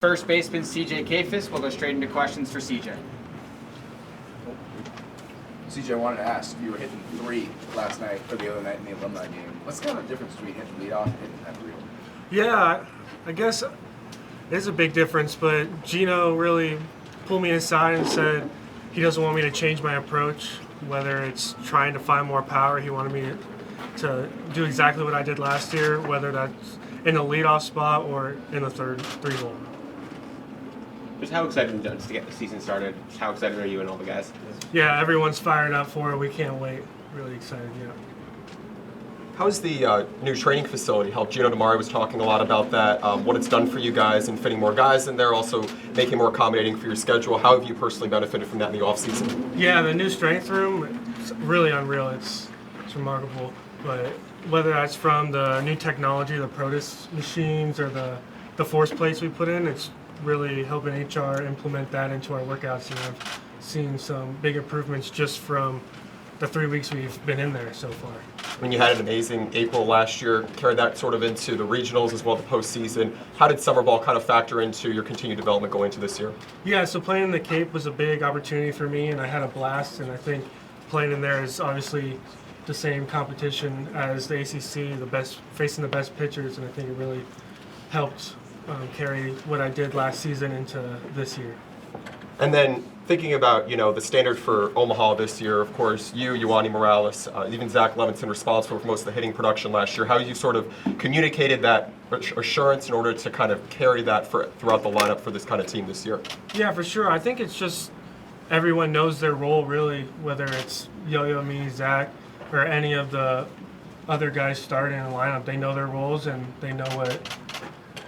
First baseman CJ Kayfus. We'll go straight into questions for CJ. CJ, I wanted to ask, you were hitting 3 last night, or the other night in the alumni game. What's kind of the difference between hitting leadoff and hitting that reel? Yeah, I guess it is a big difference, but Gino really pulled me aside and said he doesn't want me to change my approach, whether it's trying to find more power. He wanted me to do exactly what I did last year, whether that's in the leadoff spot or in the third 3-hole. Just how excited just to get the season started? Just how excited are you and all the guys? Yeah, everyone's fired up for it. We can't wait. Really excited, yeah. How's the new training facility helped? Gino DeMario was talking a lot about that, what it's done for you guys and fitting more guys in there, also making more accommodating for your schedule. How have you personally benefited from that in the offseason? Yeah, the new strength room, it's really unreal. It's remarkable. But whether that's from the new technology, the Protus machines, or the force plates we put in, it's really helping HR implement that into our workouts. And I've seen some big improvements just from the 3 weeks we've been in there so far. I mean, you had an amazing April last year, carried that sort of into the regionals as well, the postseason. How did summer ball kind of factor into your continued development going into this year? Yeah, so playing in the Cape was a big opportunity for me, and I had a blast. And I think playing in there is obviously the same competition as the ACC, facing the best pitchers, and I think it really helped carry what I did last season into this year. And then thinking about, the standard for Omaha this year, of course, you, Yoani Morales, even Zach Levinson responsible for most of the hitting production last year. How you sort of communicated that assurance in order to kind of carry that throughout the lineup for this kind of team this year? Yeah, for sure. I think it's just everyone knows their role, really, whether it's Yo-Yo, me, Zach, or any of the other guys starting in the lineup. They know their roles and they know what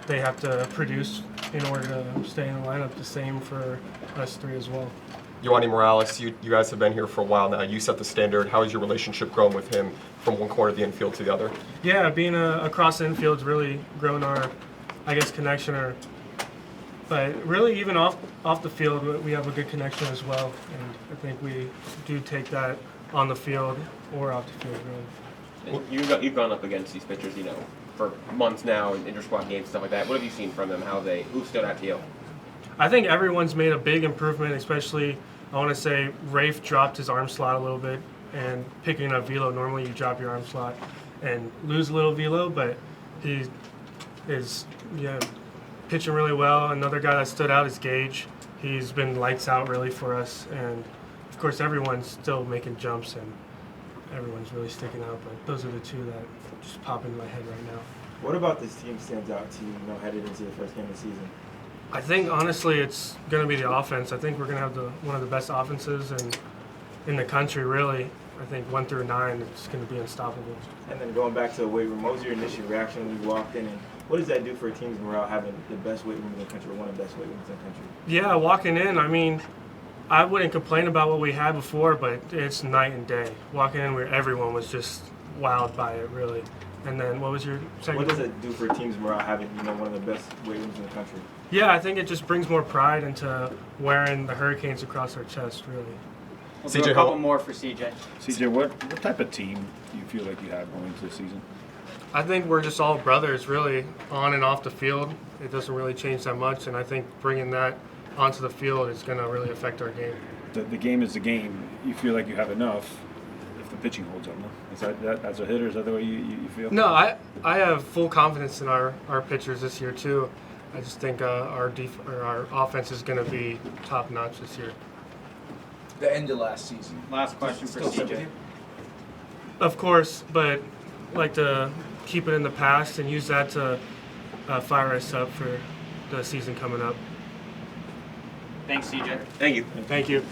they have to produce in order to stay in the lineup. The same for us 3 as well. Yoani Morales, you guys have been here for a while now. You set the standard. How has your relationship grown with him from one corner of the infield to the other? Yeah, being across the infield's really grown our, connection. But really, even off the field, we have a good connection as well. And I think we do take that on the field or off the field, really. And you've gone up against these pitchers, for months now in inter-squad games, stuff like that. What have you seen from them? Who stood out to you? I think everyone's made a big improvement, especially, I want to say, Rafe dropped his arm slot a little bit, and picking up velo, normally you drop your arm slot and lose a little velo, but he is pitching really well. Another guy that stood out is Gage. He's been lights out really for us, and of course everyone's still making jumps and everyone's really sticking out, but those are the 2 that just pop into my head right now. What about this team stands out to you, headed into the first game of the season? I think honestly it's going to be the offense. I think we're going to have one of the best offenses in the country, really. I think 1 through 9, it's going to be unstoppable. And then going back to the weight room, what was your initial reaction when you walked in, and what does that do for a team's morale, having the best weight room in the country, or one of the best weight rooms in the country? Yeah, walking in, I wouldn't complain about what we had before, but it's night and day. Walking in where everyone was just wowed by it, really. And then what was your second? What does it do for a team's morale, having one of the best weight rooms in the country? Yeah, I think it just brings more pride into wearing the Hurricanes across our chest, really. We'll do a couple more for CJ. CJ, what type of team do you feel like you have going into the season? I think we're just all brothers, really, on and off the field. It doesn't really change that much, and I think bringing that onto the field is going to really affect our game. The game is the game. You feel like you have enough if the pitching holds up, no? Is that as a hitter, is that the way you feel? No, I have full confidence in our pitchers this year, too. I just think our offense is going to be top-notch this year. The end of last season. Last question for CJ. Of course, but I'd like to keep it in the past and use that to fire us up for the season coming up. Thanks, CJ. Thank you. Thank you.